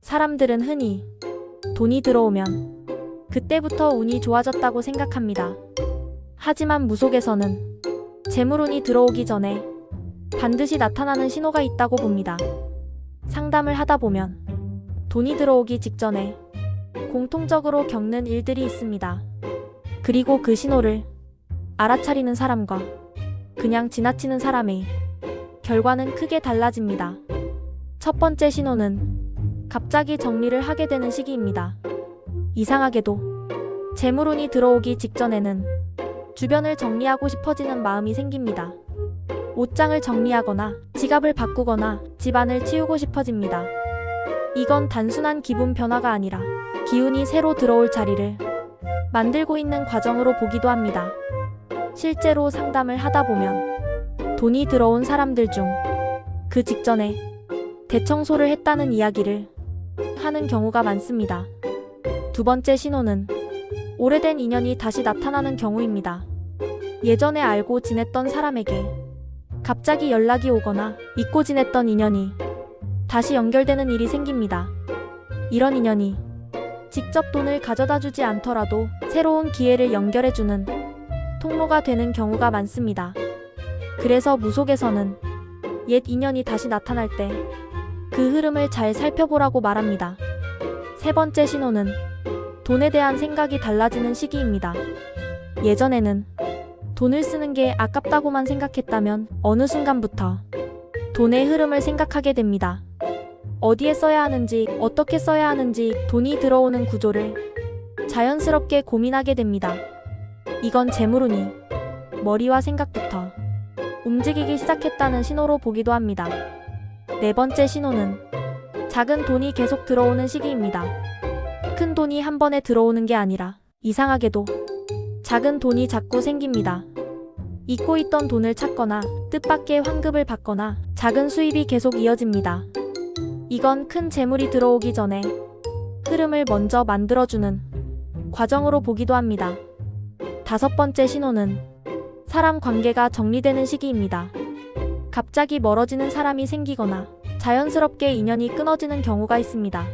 사람들은 흔히 돈이 들어오면 그때부터 운이 좋아졌다고 생각합니다. 하지만 무속에서는 재물운이 들어오기 전에 반드시 나타나는 신호가 있다고 봅니다. 상담을 하다 보면 돈이 들어오기 직전에 공통적으로 겪는 일들이 있습니다. 그리고 그 신호를 알아차리는 사람과 그냥 지나치는 사람의 결과는 크게 달라집니다. 첫 번째 신호는 갑자기 정리를 하게 되는 시기입니다. 이상하게도 재물운이 들어오기 직전에는 주변을 정리하고 싶어지는 마음이 생깁니다. 옷장을 정리하거나 지갑을 바꾸거나 집안을 치우고 싶어집니다. 이건 단순한 기분 변화가 아니라 기운이 새로 들어올 자리를 만들고 있는 과정으로 보기도 합니다. 실제로 상담을 하다 보면 돈이 들어온 사람들 중 그 직전에 대청소를 했다는 이야기를 하는 경우가 많습니다. 두 번째 신호는 오래된 인연이 다시 나타나는 경우입니다. 예전에 알고 지냈던 사람에게 갑자기 연락이 오거나 잊고 지냈던 인연이 다시 연결되는 일이 생깁니다. 이런 인연이 직접 돈을 가져다 주지 않더라도 새로운 기회를 연결해주는 통로가 되는 경우가 많습니다. 그래서 무속에서는 옛 인연이 다시 나타날 때 그 흐름을 잘 살펴보라고 말합니다. 세 번째 신호는 돈에 대한 생각이 달라지는 시기입니다. 예전에는 돈을 쓰는 게 아깝다고만 생각했다면 어느 순간부터 돈의 흐름을 생각하게 됩니다. 어디에 써야 하는지, 어떻게 써야 하는지 돈이 들어오는 구조를 자연스럽게 고민하게 됩니다. 이건 재물운이 머리와 생각부터 움직이기 시작했다는 신호로 보기도 합니다. 네 번째 신호는 작은 돈이 계속 들어오는 시기입니다. 큰 돈이 한 번에 들어오는 게 아니라 이상하게도 작은 돈이 자꾸 생깁니다. 잊고 있던 돈을 찾거나 뜻밖의 환급을 받거나 작은 수입이 계속 이어집니다. 이건 큰 재물이 들어오기 전에 흐름을 먼저 만들어주는 과정으로 보기도 합니다. 다섯 번째 신호는 사람 관계가 정리되는 시기입니다. 갑자기 멀어지는 사람이 생기거나 자연스럽게 인연이 끊어지는 경우가 있습니다.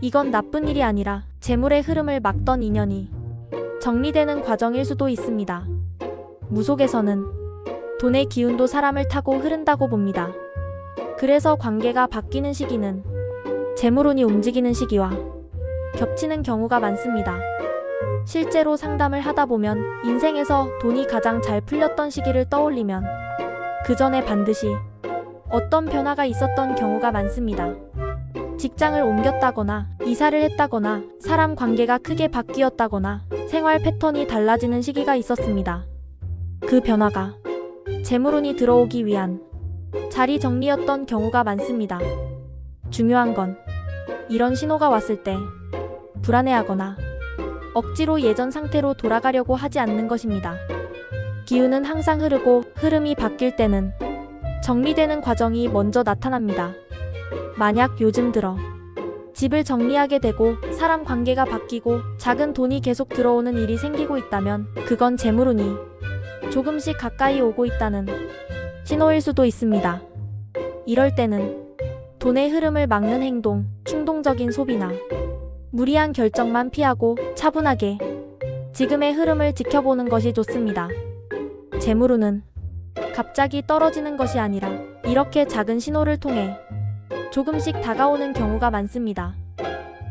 이건 나쁜 일이 아니라 재물의 흐름을 막던 인연이 정리되는 과정일 수도 있습니다. 무속에서는 돈의 기운도 사람을 타고 흐른다고 봅니다. 그래서 관계가 바뀌는 시기는 재물운이 움직이는 시기와 겹치는 경우가 많습니다. 실제로 상담을 하다 보면 인생에서 돈이 가장 잘 풀렸던 시기를 떠올리면 그 전에 반드시 어떤 변화가 있었던 경우가 많습니다. 직장을 옮겼다거나 이사를 했다거나 사람 관계가 크게 바뀌었다거나 생활 패턴이 달라지는 시기가 있었습니다. 그 변화가 재물운이 들어오기 위한 자리 정리였던 경우가 많습니다. 중요한 건 이런 신호가 왔을 때 불안해하거나 억지로 예전 상태로 돌아가려고 하지 않는 것입니다. 기운은 항상 흐르고 흐름이 바뀔 때는 정리되는 과정이 먼저 나타납니다. 만약 요즘 들어 집을 정리하게 되고 사람 관계가 바뀌고 작은 돈이 계속 들어오는 일이 생기고 있다면 그건 재물운이 조금씩 가까이 오고 있다는 신호일 수도 있습니다. 이럴 때는 돈의 흐름을 막는 행동, 충동적인 소비나 무리한 결정만 피하고 차분하게 지금의 흐름을 지켜보는 것이 좋습니다. 재물운은 갑자기 떨어지는 것이 아니라 이렇게 작은 신호를 통해 조금씩 다가오는 경우가 많습니다.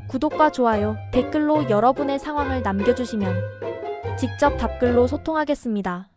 구독과 좋아요, 댓글로 여러분의 상황을 남겨주시면 직접 답글로 소통하겠습니다.